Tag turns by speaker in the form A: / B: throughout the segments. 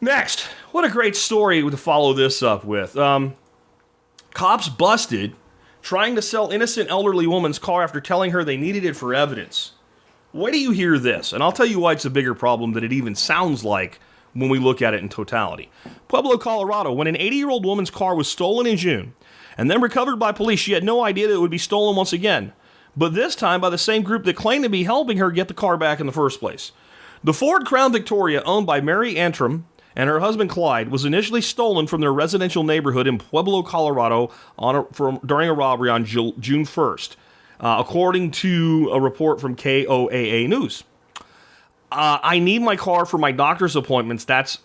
A: Next, what a great story to follow this up with. Cops busted trying to sell innocent elderly woman's car after telling her they needed it for evidence. Why do you hear this? And I'll tell you why it's a bigger problem than it even sounds like when we look at it in totality. Pueblo, Colorado, when an 80-year-old woman's car was stolen in June and then recovered by police, she had no idea that it would be stolen once again, but this time by the same group that claimed to be helping her get the car back in the first place. The Ford Crown Victoria, owned by Mary Antrim and her husband Clyde, was initially stolen from their residential neighborhood in Pueblo, Colorado during a robbery on June 1st, according to a report from KOAA News. I need my car for my doctor's appointments that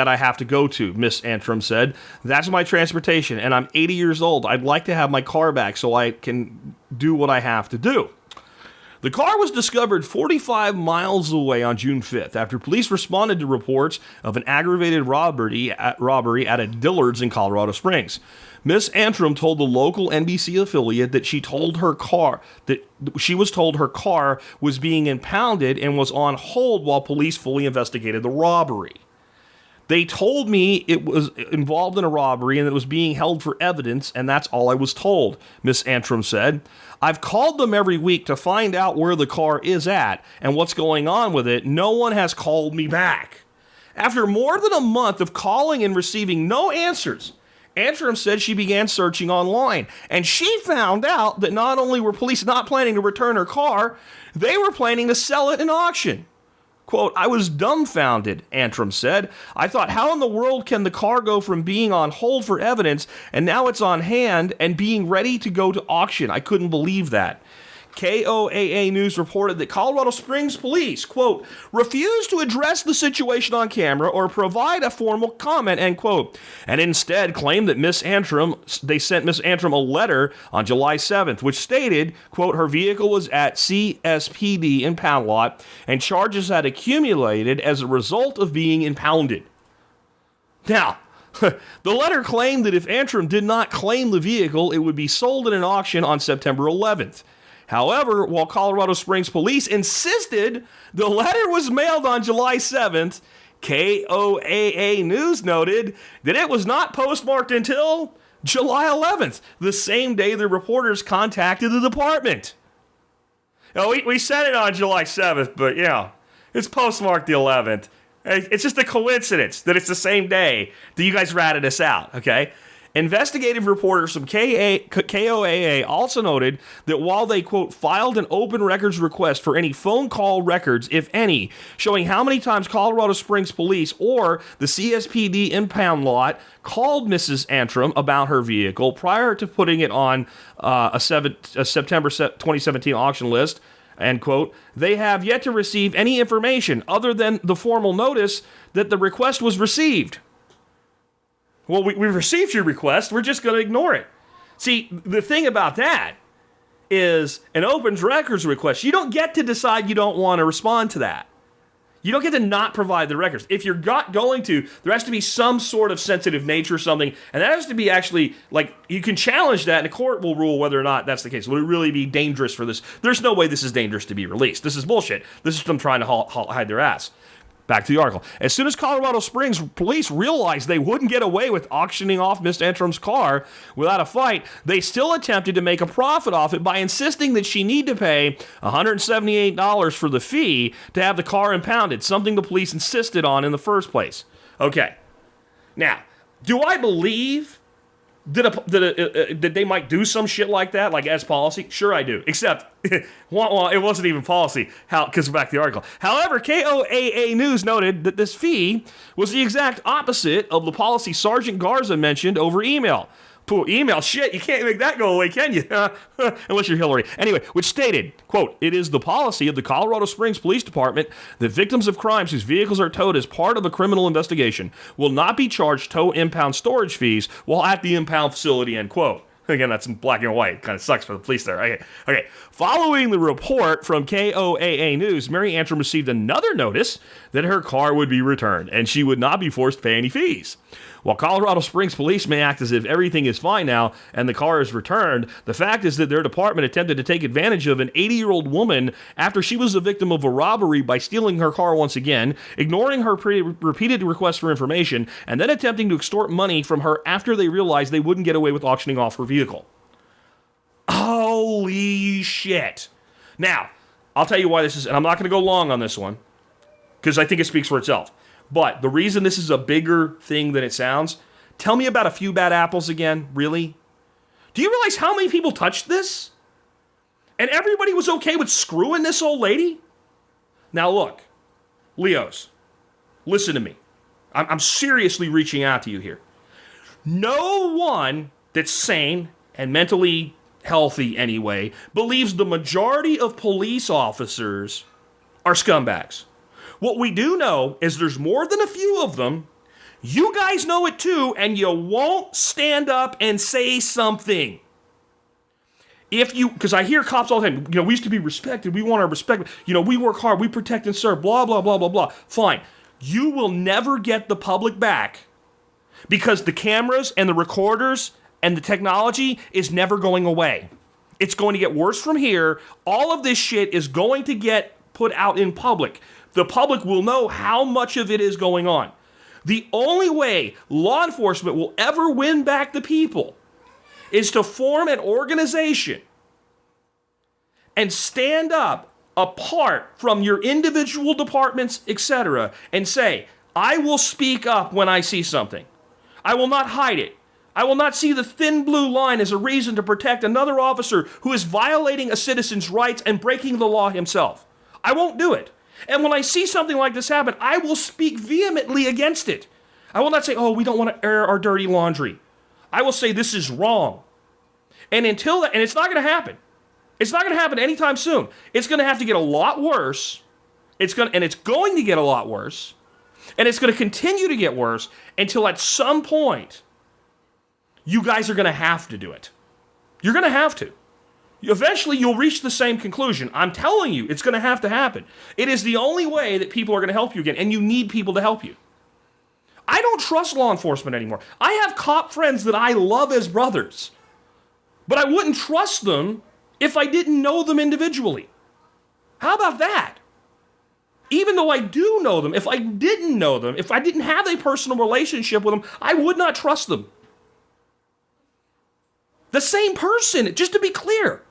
A: I have to go to, Miss Antrim said. That's my transportation, and I'm 80 years old. I'd like to have my car back so I can do what I have to do. The car was discovered 45 miles away on June 5th after police responded to reports of an aggravated robbery at a Dillard's in Colorado Springs. Miss Antrim told the local NBC affiliate that she was told her car was being impounded and was on hold while police fully investigated the robbery. They told me it was involved in a robbery and that it was being held for evidence, and that's all I was told, Miss Antrim said. I've called them every week to find out where the car is at and what's going on with it. No one has called me back. After more than a month of calling and receiving no answers, Antrim said she began searching online, and she found out that not only were police not planning to return her car, they were planning to sell it in auction. Quote, I was dumbfounded, Antrim said. I thought, how in the world can the car go from being on hold for evidence and now it's on hand and being ready to go to auction? I couldn't believe that. KOAA News reported that Colorado Springs police, quote, refused to address the situation on camera or provide a formal comment, end quote, and instead claimed that they sent Miss Antrim a letter on July 7th, which stated, quote, her vehicle was at CSPD impound lot and charges had accumulated as a result of being impounded. Now, the letter claimed that if Antrim did not claim the vehicle, it would be sold at an auction on September 11th. However, while Colorado Springs police insisted the letter was mailed on July 7th, KOAA News noted that it was not postmarked until July 11th, the same day the reporters contacted the department. Now, we sent it on July 7th, but yeah, it's postmarked the 11th. It's just a coincidence that it's the same day that you guys ratted us out, okay? Investigative reporters from KOAA also noted that while they, quote, filed an open records request for any phone call records, if any, showing how many times Colorado Springs police or the CSPD impound lot called Mrs. Antrim about her vehicle prior to putting it on a September 2017 auction list, end quote, they have yet to receive any information other than the formal notice that the request was received. Well, we've received your request. We're just going to ignore it. See, the thing about that is an open records request. You don't get to decide you don't want to respond to that. You don't get to not provide the records. If you're not going to, there has to be some sort of sensitive nature or something, and that has to be actually, like, you can challenge that, and the court will rule whether or not that's the case. Will it really be dangerous for this? There's no way this is dangerous to be released. This is bullshit. This is them trying to hide their ass. Back to the article. As soon as Colorado Springs police realized they wouldn't get away with auctioning off Miss Antrim's car without a fight, they still attempted to make a profit off it by insisting that she need to pay $178 for the fee to have the car impounded, something the police insisted on in the first place. Okay. Now, do I believe that they might do some shit like that, like as policy? Sure I do. Except, well, it wasn't even policy, because back to the article. However, KOAA News noted that this fee was the exact opposite of the policy Sergeant Garza mentioned over email. Email, shit, you can't make that go away, can you? Unless you're Hillary. Anyway, which stated, quote, it is the policy of the Colorado Springs Police Department that victims of crimes whose vehicles are towed as part of a criminal investigation will not be charged tow impound storage fees while at the impound facility, end quote. Again, that's in black and white. Kind of sucks for the police there. Okay. Following the report from KOAA News, Mary Antrim received another notice that her car would be returned and she would not be forced to pay any fees. While Colorado Springs police may act as if everything is fine now and the car is returned, the fact is that their department attempted to take advantage of an 80-year-old woman after she was the victim of a robbery by stealing her car once again, ignoring her repeated requests for information, and then attempting to extort money from her after they realized they wouldn't get away with auctioning off her vehicle. Holy shit. Now, I'll tell you why this is, and I'm not going to go long on this one, because I think it speaks for itself. But the reason this is a bigger thing than it sounds, tell me about a few bad apples again, really? Do you realize how many people touched this? And everybody was okay with screwing this old lady? Now look, Leos, listen to me. I'm seriously reaching out to you here. No one that's sane and mentally healthy anyway believes the majority of police officers are scumbags. What we do know is there's more than a few of them. You guys know it too, and you won't stand up and say something. Because I hear cops all the time, we used to be respected, we want our respect, we work hard, we protect and serve, blah, blah, blah, blah, blah. Fine. You will never get the public back because the cameras and the recorders and the technology is never going away. It's going to get worse from here. All of this shit is going to get put out in public. The public will know how much of it is going on. The only way law enforcement will ever win back the people is to form an organization and stand up apart from your individual departments, etc., and say, I will speak up when I see something. I will not hide it. I will not see the thin blue line as a reason to protect another officer who is violating a citizen's rights and breaking the law himself. I won't do it. And when I see something like this happen, I will speak vehemently against it. I will not say, we don't want to air our dirty laundry. I will say this is wrong. And until that, and it's not going to happen. It's not going to happen anytime soon. It's going to have to get a lot worse. It's going to get a lot worse. And it's going to continue to get worse until at some point, you guys are going to have to do it. You're going to have to. Eventually, you'll reach the same conclusion. I'm telling you, it's going to have to happen. It is the only way that people are going to help you again, and you need people to help you. I don't trust law enforcement anymore. I have cop friends that I love as brothers, but I wouldn't trust them if I didn't know them individually. How about that? Even though I do know them, if I didn't know them, if I didn't have a personal relationship with them, I would not trust them. The same person, just to be clear.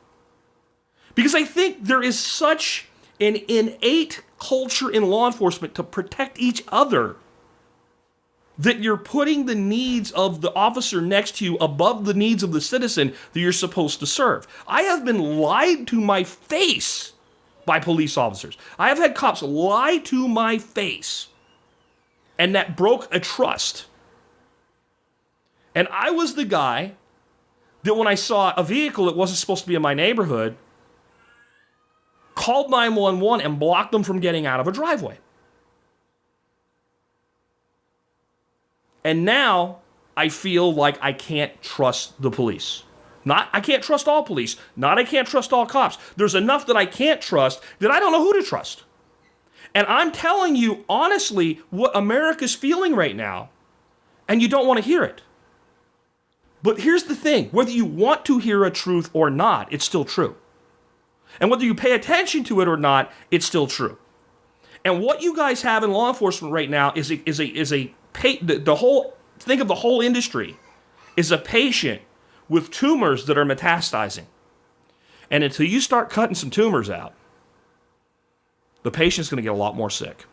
A: Because I think there is such an innate culture in law enforcement to protect each other that you're putting the needs of the officer next to you above the needs of the citizen that you're supposed to serve. I have been lied to my face by police officers. I have had cops lie to my face, and that broke a trust. And I was the guy that when I saw a vehicle that wasn't supposed to be in my neighborhood, called 911 and blocked them from getting out of a driveway. And now I feel like I can't trust the police. Not I can't trust all police. Not I can't trust all cops. There's enough that I can't trust that I don't know who to trust. And I'm telling you honestly what America's feeling right now, and you don't want to hear it. But here's the thing, whether you want to hear a truth or not, it's still true. And whether you pay attention to it or not, it's still true. And what you guys have in law enforcement right now is the whole industry is a patient with tumors that are metastasizing. And until you start cutting some tumors out, the patient's going to get a lot more sick.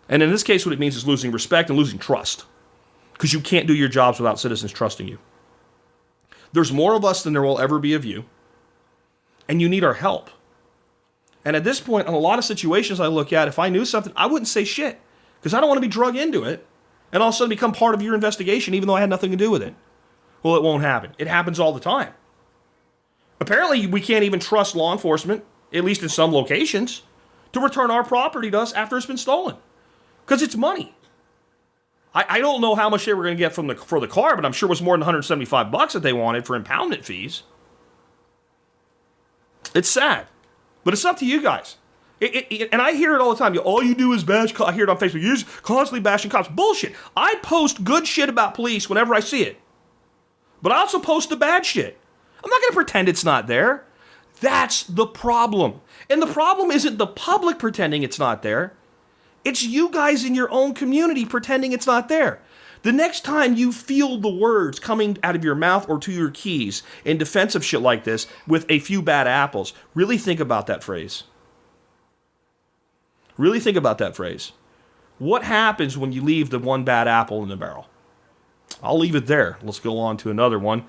A: And in this case, what it means is losing respect and losing trust. Because you can't do your jobs without citizens trusting you. There's more of us than there will ever be of you. And you need our help. And at this point, in a lot of situations I look at, if I knew something, I wouldn't say shit. Because I don't want to be drug into it and all of a sudden become part of your investigation even though I had nothing to do with it. Well, it won't happen. It happens all the time. Apparently, we can't even trust law enforcement, at least in some locations, to return our property to us after it's been stolen. Because it's money. I don't know how much they were going to get for the car, but I'm sure it was more than $175 that they wanted for impoundment fees. It's sad, but it's up to you guys. And I hear it all the time. All you do is bash. I hear it on Facebook. You're just constantly bashing cops. Bullshit. I post good shit about police whenever I see it, but I also post the bad shit. I'm not going to pretend it's not there. That's the problem. And the problem isn't the public pretending it's not there. It's you guys in your own community pretending it's not there. The next time you feel the words coming out of your mouth or to your keys in defense of shit like this with a few bad apples, really think about that phrase. Really think about that phrase. What happens when you leave the one bad apple in the barrel? I'll leave it there. Let's go on to another one.